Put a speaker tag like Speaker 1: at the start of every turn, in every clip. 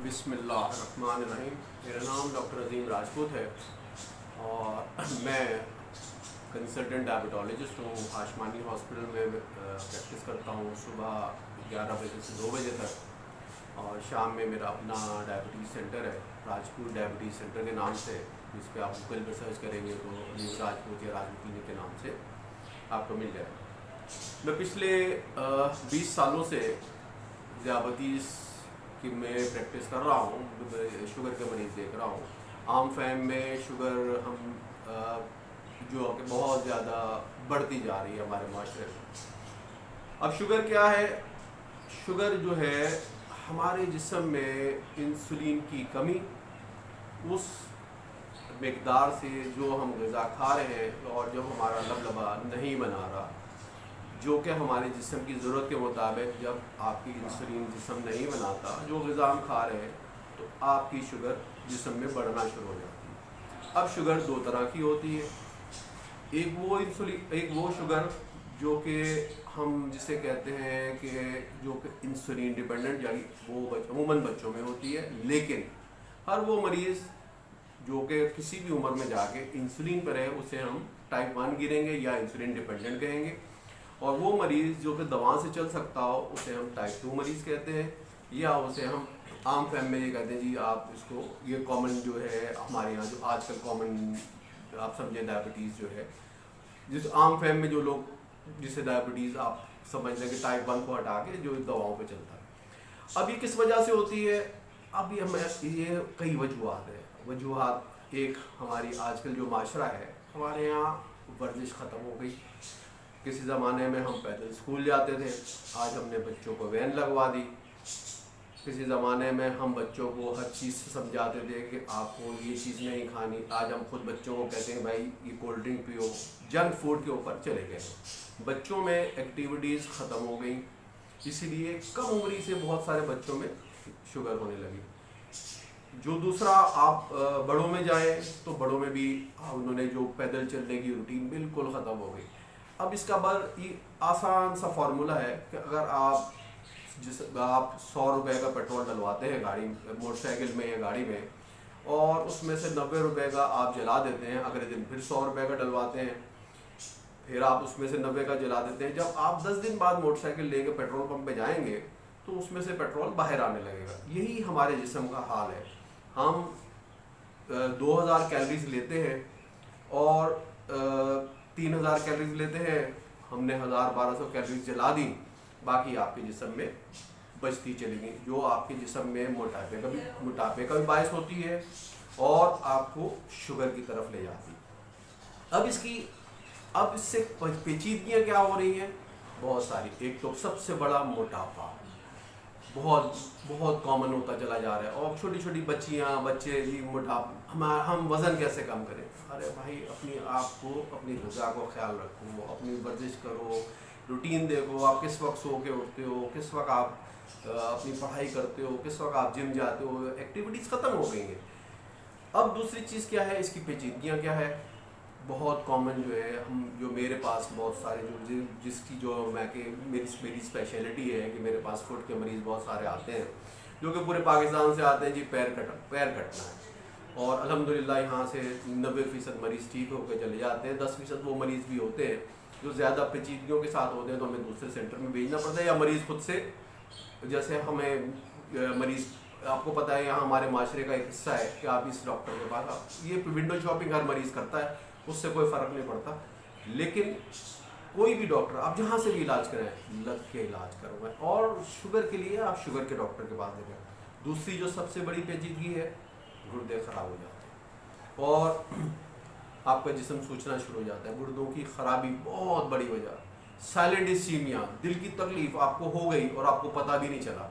Speaker 1: بسم اللہ الرحمن الرحیم. میرا نام ڈاکٹر عظیم راجپوت ہے اور میں کنسلٹنٹ ڈائبٹالوجسٹ ہوں. ہاشمانی ہاسپٹل میں پریکٹس کرتا ہوں صبح 11 بجے سے 2 بجے تک, اور شام میں میرا اپنا ڈائبٹیز سینٹر ہے, راجپوت ڈائبٹیز سینٹر کے نام سے, جس پہ آپ گوگل پہ سرچ کریں گے تو عظیم راجپوت یا راجپوت کلینک کے نام سے آپ کو مل جائے گا. میں پچھلے 20 سالوں سے ذیابطیس کہ میں پریکٹس کر رہا ہوں, شوگر کے مریض دیکھ رہا ہوں. عام فہم میں شوگر ہم جو کہ بہت زیادہ بڑھتی جا رہی ہے ہمارے معاشرے میں. اب شوگر کیا ہے؟ شوگر جو ہے ہمارے جسم میں انسولین کی کمی, اس مقدار سے جو ہم غذا کھا رہے ہیں اور جو ہمارا لبلبا نہیں بنا رہا, جو کہ ہمارے جسم کی ضرورت کے مطابق جب آپ کی انسولین جسم نہیں بناتا جو غذا ہم کھا رہے ہیں, تو آپ کی شوگر جسم میں بڑھنا شروع ہو جاتی ہے. اب شوگر 2 طرح کی ہوتی ہے. ایک وہ شوگر جو کہ ہم جسے کہتے ہیں کہ جو کہ انسولین ڈیپینڈنٹ, یعنی وہ عموماً بچوں میں ہوتی ہے, لیکن ہر وہ مریض جو کہ کسی بھی عمر میں جا کے انسولین پر ہے اسے ہم ٹائپ 1 گریں گے یا انسولین ڈیپینڈنٹ کہیں گے. اور وہ مریض جو کہ دوا سے چل سکتا ہو اسے ہم ٹائپ 2 مریض کہتے ہیں, یا اسے ہم عام فہم میں یہ کہتے ہیں جی آپ اس کو, یہ کامن جو ہے ہمارے یہاں جو آج کل کامن آپ سمجھیں ڈائبٹیز جو ہے, جس عام فہم میں جو لوگ جسے ڈائبٹیز آپ سمجھ لیں کہ ٹائپ 1 کو ہٹا کے جو دواؤں پہ چلتا ہے. اب یہ کس وجہ سے ہوتی ہے؟ اب یہ کئی وجوہات ہیں. وجوہات ایک, ہماری آج کل جو معاشرہ ہے ہمارے یہاں ورزش ختم ہو گئی. کسی زمانے میں ہم پیدل اسکول جاتے تھے, آج ہم نے بچوں کو وین لگوا دی. کسی زمانے میں ہم بچوں کو ہر چیز سے سمجھاتے تھے کہ آپ کو یہ چیز نہیں کھانی, آج ہم خود بچوں کو کہتے ہیں بھائی یہ کولڈ ڈرنک پیو. جنک فوڈ کے اوپر چلے گئے. بچوں میں ایکٹیویٹیز ختم ہو گئی, اسی لیے کم عمری سے بہت سارے بچوں میں شوگر ہونے لگی. جو دوسرا آپ بڑوں میں جائیں تو بڑوں میں بھی انہوں نے جو پیدل چلنے کی روٹین بالکل ختم ہو گئی. اب اس کا آسان سا فارمولا ہے کہ اگر آپ 100 روپے کا پیٹرول ڈلواتے ہیں گاڑی موٹر سائیکل میں یا گاڑی میں, اور اس میں سے 90 روپے کا آپ جلا دیتے ہیں, اگلے دن پھر 100 روپے کا ڈلواتے ہیں, پھر آپ اس میں سے 90 کا جلا دیتے ہیں. جب آپ 10 دن بعد موٹر سائیکل لے کے پیٹرول پمپ پہ جائیں گے تو اس میں سے پیٹرول باہر آنے لگے گا. یہی ہمارے جسم کا حال ہے. ہم 2000 کیلریز لیتے ہیں اور 3000 کیلریز لیتے ہیں, ہم نے 1200 کیلریز جلا دی, باقی آپ کے جسم میں بچتی چلی گئی, جو آپ کے جسم میں موٹاپے کا بھی باعث ہوتی ہے اور آپ کو شوگر کی طرف لے جاتی. اب اس سے پیچیدگیاں کیا ہو رہی ہیں؟ بہت ساری. ایک تو سب سے بڑا موٹاپا بہت بہت کامن ہوتا چلا جا رہا ہے, اور چھوٹی چھوٹی بچیاں بچے بھی موٹاپا. ہم وزن کیسے کم کریں؟ ارے بھائی اپنی آپ کو اپنی غذا کو خیال رکھو, اپنی ورزش کرو, روٹین دیکھو, آپ کس وقت سو کے اٹھتے ہو, کس وقت آپ اپنی پڑھائی کرتے ہو, کس وقت آپ جم جاتے ہو. ایکٹیویٹیز ختم ہو گئی ہیں. اب دوسری چیز کیا ہے, اس کی پیچیدگیاں کیا ہے؟ بہت کامن جو ہے, جو میرے پاس بہت سارے جس کی جو میں کہ میری اسپیشلٹی ہے کہ میرے پاس فوڈ کے مریض بہت سارے آتے ہیں جو کہ پورے پاکستان سے آتے ہیں. جی پیر کٹنا ہے, اور الحمدللہ یہاں سے 90% مریض ٹھیک ہو کے چلے جاتے ہیں. 10% وہ مریض بھی ہوتے ہیں جو زیادہ پیچیدگیوں کے ساتھ ہوتے ہیں, تو ہمیں دوسرے سینٹر میں بھیجنا پڑتا ہے, یا مریض خود سے, جیسے ہمیں مریض, آپ کو پتہ ہے یہاں ہمارے معاشرے کا ایک حصہ ہے کہ آپ اس ڈاکٹر کے پاس, یہ ونڈو شاپنگ ہر مریض کرتا ہے, اس سے کوئی فرق نہیں پڑتا. لیکن کوئی بھی ڈاکٹر آپ جہاں سے بھی علاج کریں, لگ کے علاج کروائیں, اور شوگر کے لیے آپ شوگر کے ڈاکٹر کے پاس جائیں. دوسری جو سب سے بڑی پیچیدگی ہے, گردے خراب ہو جاتے ہیں اور آپ کا جسم سوچنا شروع ہو جاتا ہے. گردوں کی خرابی بہت بڑی وجہ, سائلنٹ اسیمیا, دل کی تکلیف آپ کو ہو گئی اور آپ کو پتہ بھی نہیں چلا.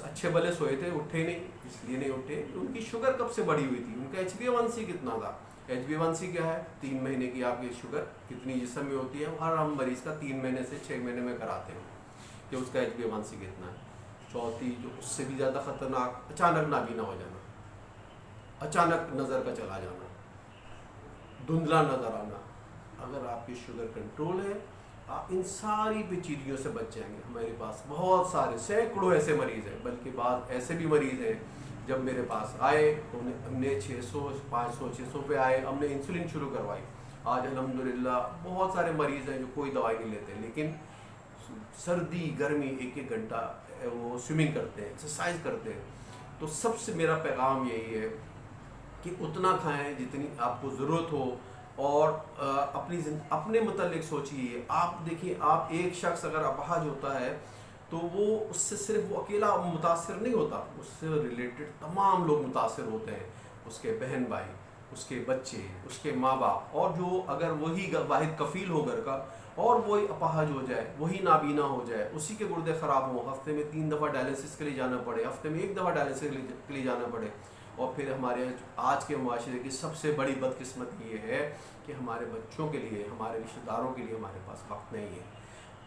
Speaker 1: اچھے بھلے سوئے تھے, اٹھے نہیں, اس لیے نہیں اٹھے ان کی شوگر کب سے بڑی ہوئی تھی, ان کا HbA1c کتنا تھا. HbA1c کیا ہے؟ 3 مہینے کی آپ کی شوگر کتنی جسم میں ہوتی ہے, ہر ہم مریض کا 3 مہینے سے 6 مہینے میں کراتے ہیں کہ اس کا HbA1c کتنا ہے. چوتھی جو اس سے بھی زیادہ خطرناک, اچانک نابینا ہو جانا, اچانک نظر کا چلا جانا, دھندلا نظر آنا. اگر آپ کی شوگر کنٹرول ہے ان ساری پیچیدگیوں سے بچ جائیں گے. ہمارے پاس بہت سارے سینکڑوں ایسے مریض ہیں، بلکہ بعض ایسے بھی مریض ہیں جب میرے پاس آئے تو ہم نے 600 500 600 پہ آئے، ہم نے انسولین شروع کروائی. آج الحمدللہ بہت سارے مریض ہیں جو کوئی دوائی نہیں لیتے، لیکن سردی گرمی ایک ایک گھنٹہ وہ سوئمنگ کرتے ہیں، ایکسرسائز کرتے ہیں. تو سب سے میرا پیغام یہی ہے کہ اتنا کھائیں جتنی آپ کو ضرورت ہو، اور اپنے متعلق سوچیے. آپ دیکھیے، آپ ایک شخص اگر اپاہج ہوتا ہے تو وہ اس سے صرف وہ اکیلا متاثر نہیں ہوتا، اس سے ریلیٹڈ تمام لوگ متاثر ہوتے ہیں، اس کے بہن بھائی، اس کے بچے، اس کے ماں باپ. اور جو اگر وہی واحد کفیل ہو گھر کا اور وہی اپاہج ہو جائے، وہی نابینا ہو جائے، اسی کے گردے خراب ہوں، ہفتے میں 3 دفعہ ڈائلسس کے لیے جانا پڑے، ہفتے میں 1 دفعہ ڈائلسس کے لیے جانا پڑے. اور پھر ہمارے آج کے معاشرے کی سب سے بڑی بدقسمت یہ ہے کہ ہمارے بچوں کے لیے، ہمارے رشتہ داروں کے لیے ہمارے پاس وقت نہیں ہے.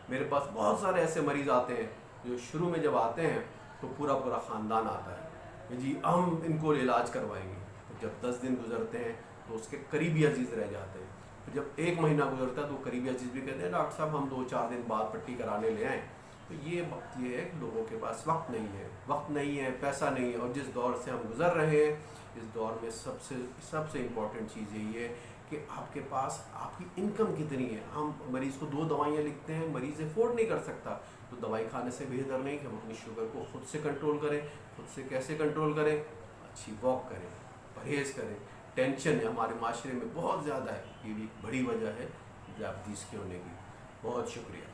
Speaker 1: میرے پاس بہت سارے ایسے مریض آتے ہیں جو شروع میں جب آتے ہیں تو پورا خاندان آتا ہے کہ جی ہم ان کو علاج کروائیں گے. تو جب 10 دن گزرتے ہیں تو اس کے قریبی عزیز رہ جاتے ہیں. پھر جب 1 مہینہ گزرتا ہے تو قریبی عزیز بھی کہتے ہیں ڈاکٹر صاحب ہم 2-4 دن بعد پٹی کرانے لے آئیں. تو یہ وقت یہ ہے کہ لوگوں کے پاس وقت نہیں ہے، پیسہ نہیں ہے. اور جس دور سے ہم گزر رہے ہیں، اس دور میں سب سے امپورٹنٹ چیز یہی ہے کہ آپ کے پاس آپ کی انکم کتنی ہے. ہم مریض کو 2 دوائیاں لکھتے ہیں، مریض افورڈ نہیں کر سکتا، تو دوائی کھانے سے بہتر نہیں کہ ہم اپنی شوگر کو خود سے کنٹرول کریں. خود سے کیسے کنٹرول کریں؟ اچھی واک کریں، پرہیز کریں. ٹینشن ہمارے معاشرے میں بہت زیادہ ہے، یہ بھی ایک بڑی وجہ ہے ذیابیطس کے ہونے کی. بہت شکریہ.